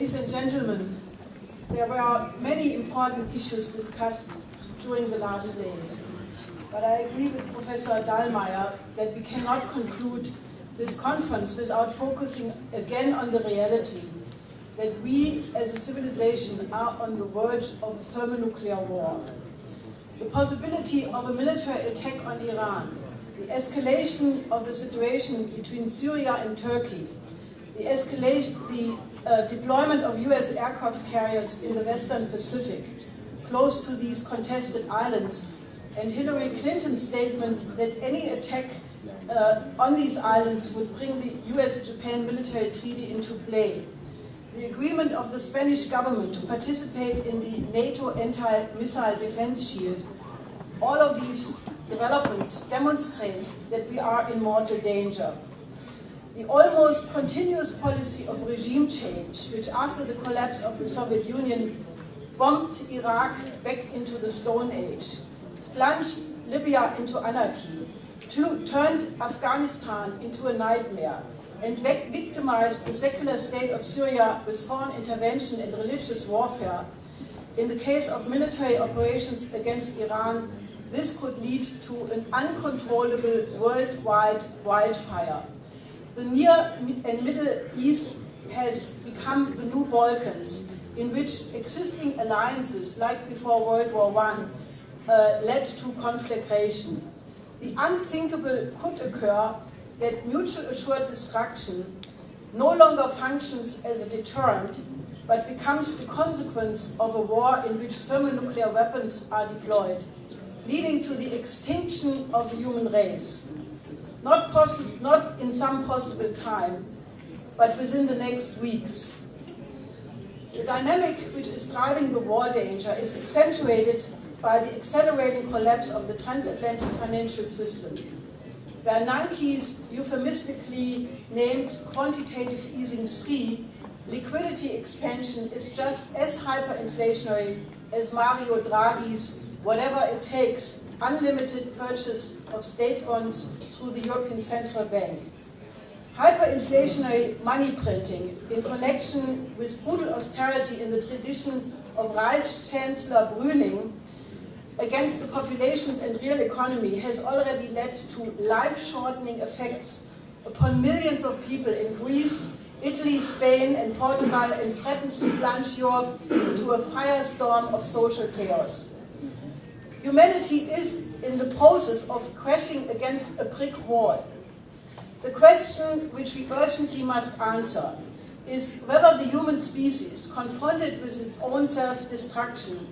Ladies and gentlemen, there were many important issues discussed during the last days. But I agree with Professor Dallmayr that we cannot conclude this conference without focusing again on the reality that we as a civilization are on the verge of a thermonuclear war. The possibility of a military attack on Iran, the escalation of the situation between Syria and Turkey, the deployment of US aircraft carriers in the Western Pacific, close to these contested islands, and Hillary Clinton's statement that any attack on these islands would bring the US-Japan military treaty into play. The agreement of the Spanish government to participate in the NATO anti-missile defense shield. All of these developments demonstrate that we are in mortal danger. The almost continuous policy of regime change, which after the collapse of the Soviet Union bombed Iraq back into the Stone Age, plunged Libya into anarchy, turned Afghanistan into a nightmare, and victimized the secular state of Syria with foreign intervention and religious warfare. In the case of military operations against Iran, this could lead to an uncontrollable worldwide wildfire. The Near and Middle East has become the new Balkans, in which existing alliances, like before World War I, led to conflagration. The unthinkable could occur that mutual assured destruction no longer functions as a deterrent, but becomes the consequence of a war in which thermonuclear weapons are deployed, leading to the extinction of the human race. Not in some possible time, but within the next weeks. The dynamic which is driving the war danger is accentuated by the accelerating collapse of the transatlantic financial system. Bernanke's euphemistically named quantitative easing 3, liquidity expansion is just as hyperinflationary as Mario Draghi's whatever it takes unlimited purchase of state bonds through the European Central Bank. Hyperinflationary money printing in connection with brutal austerity in the tradition of Reichschancellor Brüning against the populations and real economy has already led to life-shortening effects upon millions of people in Greece, Italy, Spain, and Portugal, and threatens to plunge Europe into a firestorm of social chaos. Humanity is in the process of crashing against a brick wall. The question which we urgently must answer is whether the human species, confronted with its own self-destruction,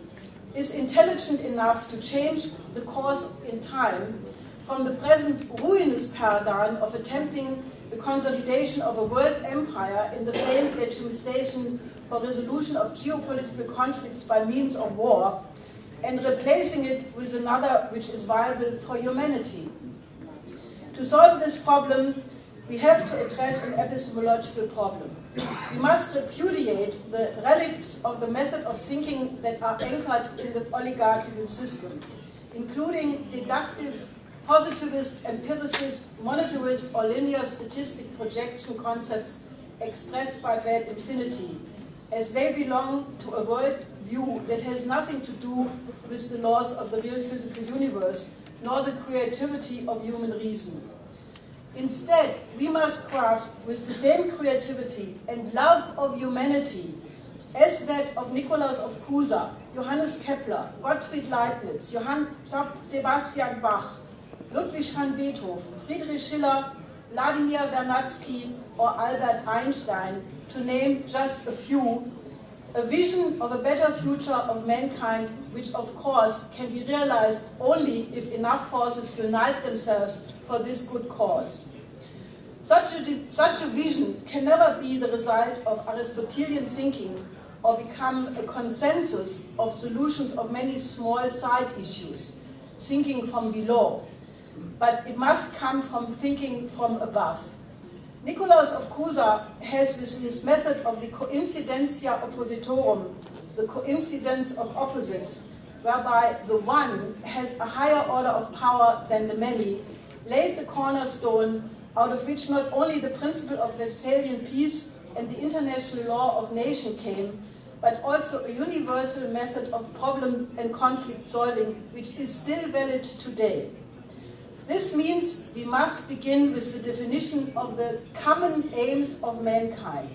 is intelligent enough to change the course in time from the present ruinous paradigm of attempting the consolidation of a world empire in the famed legitimization for resolution of geopolitical conflicts by means of war, and replacing it with another which is viable for humanity. To solve this problem, we have to address an epistemological problem. We must repudiate the relicts of the method of thinking that are anchored in the oligarchical system, including deductive, positivist, empiricist, monetarist, or linear statistic projection concepts expressed by bad infinity, as they belong to a world view that has nothing to do with the laws of the real physical universe, nor the creativity of human reason. Instead, we must craft with the same creativity and love of humanity as that of Nikolaus of Cusa, Johannes Kepler, Gottfried Leibniz, Johann Sebastian Bach, Ludwig van Beethoven, Friedrich Schiller, Vladimir Vernadsky, or Albert Einstein, to name just a few, a vision of a better future of mankind, which of course can be realized only if enough forces unite themselves for this good cause. Such a vision can never be the result of Aristotelian thinking or become a consensus of solutions of many small side issues, thinking from below, but it must come from thinking from above. Nikolaus of Cusa has, with his method of the coincidentia oppositorum, the coincidence of opposites, whereby the one has a higher order of power than the many, laid the cornerstone out of which not only the principle of Westphalian peace and the international law of nation came, but also a universal method of problem and conflict solving, which is still valid today. This means we must begin with the definition of the common aims of mankind.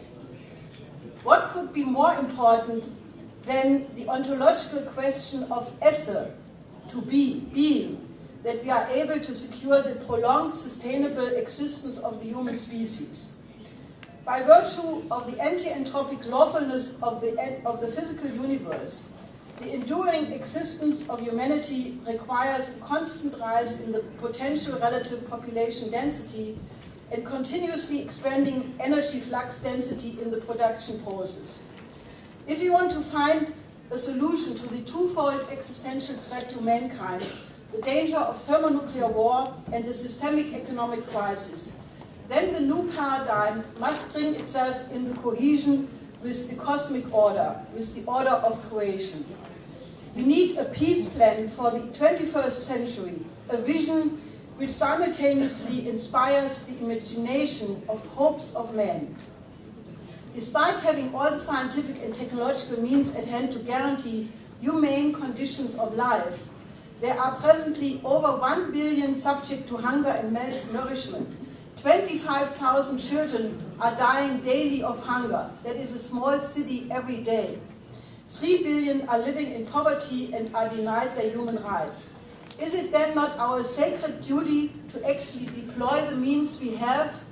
What could be more important than the ontological question of esse, to be, being, that we are able to secure the prolonged sustainable existence of the human species? By virtue of the anti-entropic lawfulness of the physical universe, the enduring existence of humanity requires a constant rise in the potential relative population density and continuously expanding energy flux density in the production process. If you want to find a solution to the twofold existential threat to mankind, the danger of thermonuclear war and the systemic economic crisis, then the new paradigm must bring itself into cohesion with the cosmic order, with the order of creation. We need a peace plan for the 21st century, a vision which simultaneously inspires the imagination of hopes of men. Despite having all the scientific and technological means at hand to guarantee humane conditions of life, there are presently over 1 billion subject to hunger and malnourishment. 25,000 children are dying daily of hunger. That is a small city every day. 3 billion are living in poverty and are denied their human rights. Is it then not our sacred duty to actually deploy the means we have?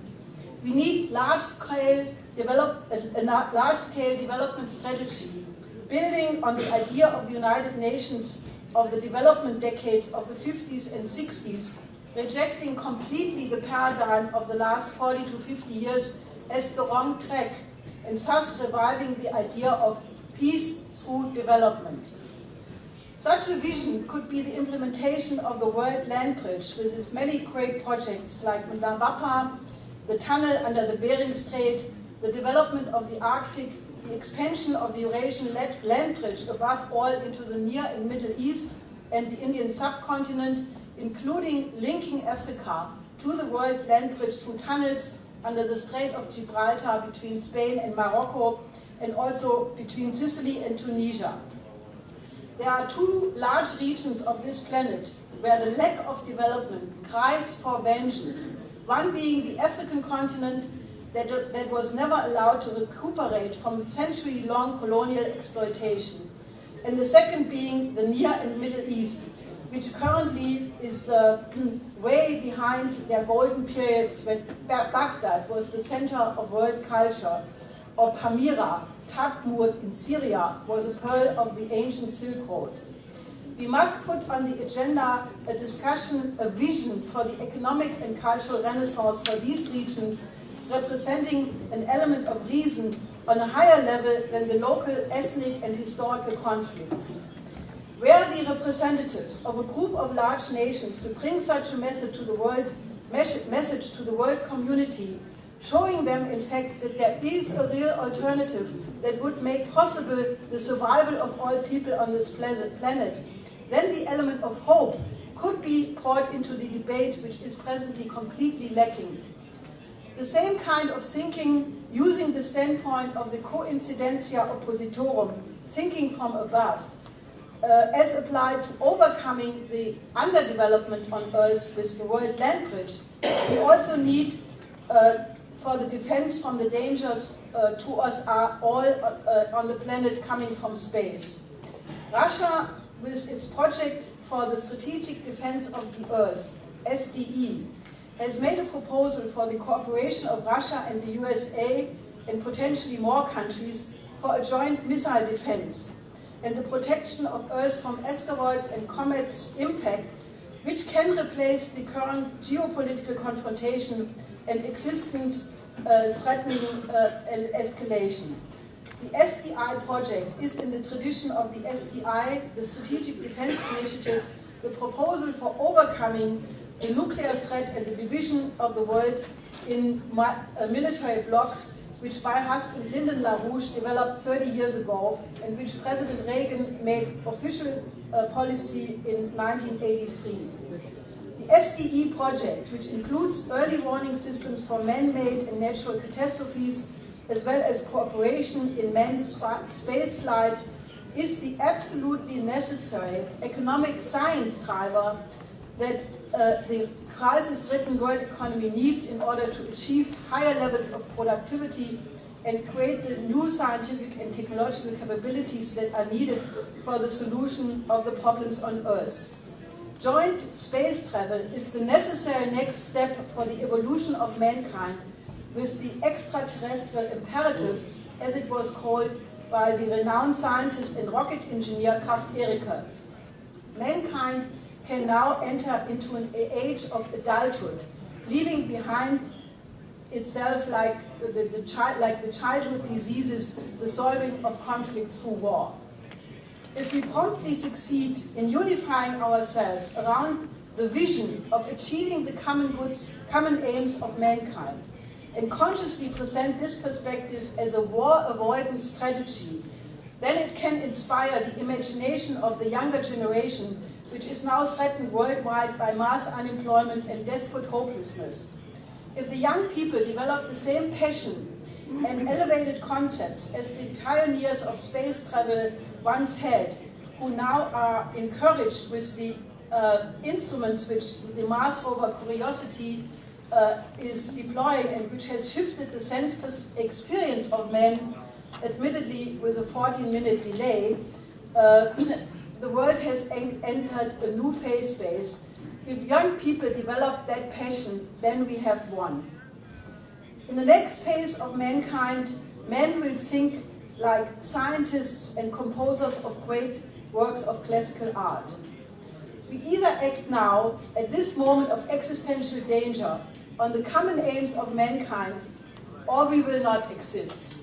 We need large-scale development strategy, building on the idea of the United Nations of the development decades of the 50s and 60s, rejecting completely the paradigm of the last 40 to 50 years as the wrong track, and thus reviving the idea of peace through development. Such a vision could be the implementation of the World Land Bridge with its many great projects like Mdambapa, the tunnel under the Bering Strait, the development of the Arctic, the expansion of the Eurasian land bridge above all into the Near and Middle East and the Indian subcontinent, including linking Africa to the World Land Bridge through tunnels under the Strait of Gibraltar between Spain and Morocco, and also between Sicily and Tunisia. There are two large regions of this planet where the lack of development cries for vengeance, one being the African continent that was never allowed to recuperate from century-long colonial exploitation, and the second being the Near and Middle East, which currently is way behind their golden periods when Baghdad was the center of world culture, or Palmyra, Tadmur in Syria, was a pearl of the ancient Silk Road. We must put on the agenda a discussion, a vision for the economic and cultural renaissance for these regions, representing an element of reason on a higher level than the local ethnic and historical conflicts. Were the representatives of a group of large nations to bring such a message to the world community, showing them, in fact, that there is a real alternative that would make possible the survival of all people on this planet, then the element of hope could be brought into the debate, which is presently completely lacking. The same kind of thinking, using the standpoint of the coincidentia oppositorum, thinking from above, as applied to overcoming the underdevelopment on Earth with the World Land Bridge, we also need for the defense from the dangers to us are all on the planet coming from space. Russia, with its project for the strategic defense of the Earth, SDE, has made a proposal for the cooperation of Russia and the USA and potentially more countries for a joint missile defense and the protection of Earth from asteroids and comets' impact, which can replace the current geopolitical confrontation and existence threatening escalation. The SDI project is in the tradition of the SDI, the Strategic Defense Initiative, the proposal for overcoming the nuclear threat and the division of the world in military blocks, which my husband Lyndon LaRouche developed 30 years ago, and which President Reagan made official policy in 1983. The SDE project, which includes early warning systems for man-made and natural catastrophes, as well as cooperation in manned spaceflight, is the absolutely necessary economic science driver that the crisis-ridden world economy needs in order to achieve higher levels of productivity and create the new scientific and technological capabilities that are needed for the solution of the problems on Earth. Joint space travel is the necessary next step for the evolution of mankind, with the extraterrestrial imperative, as it was called by the renowned scientist and rocket engineer Kraft Erika. Mankind can now enter into an age of adulthood, leaving behind itself like the childhood diseases, the solving of conflicts through war. If we promptly succeed in unifying ourselves around the vision of achieving the common aims of mankind, and consciously present this perspective as a war avoidance strategy, then it can inspire the imagination of the younger generation, which is now threatened worldwide by mass unemployment and desperate hopelessness. If the young people develop the same passion and elevated concepts as the pioneers of space travel once had, who now are encouraged with the instruments which the Mars rover Curiosity is deploying and which has shifted the sense experience of man, admittedly with a 14-minute delay, the world has entered a new phase space. If young people develop that passion, then we have won. In the next phase of mankind, men will think like scientists and composers of great works of classical art. We either act now, at this moment of existential danger, on the common aims of mankind, or we will not exist.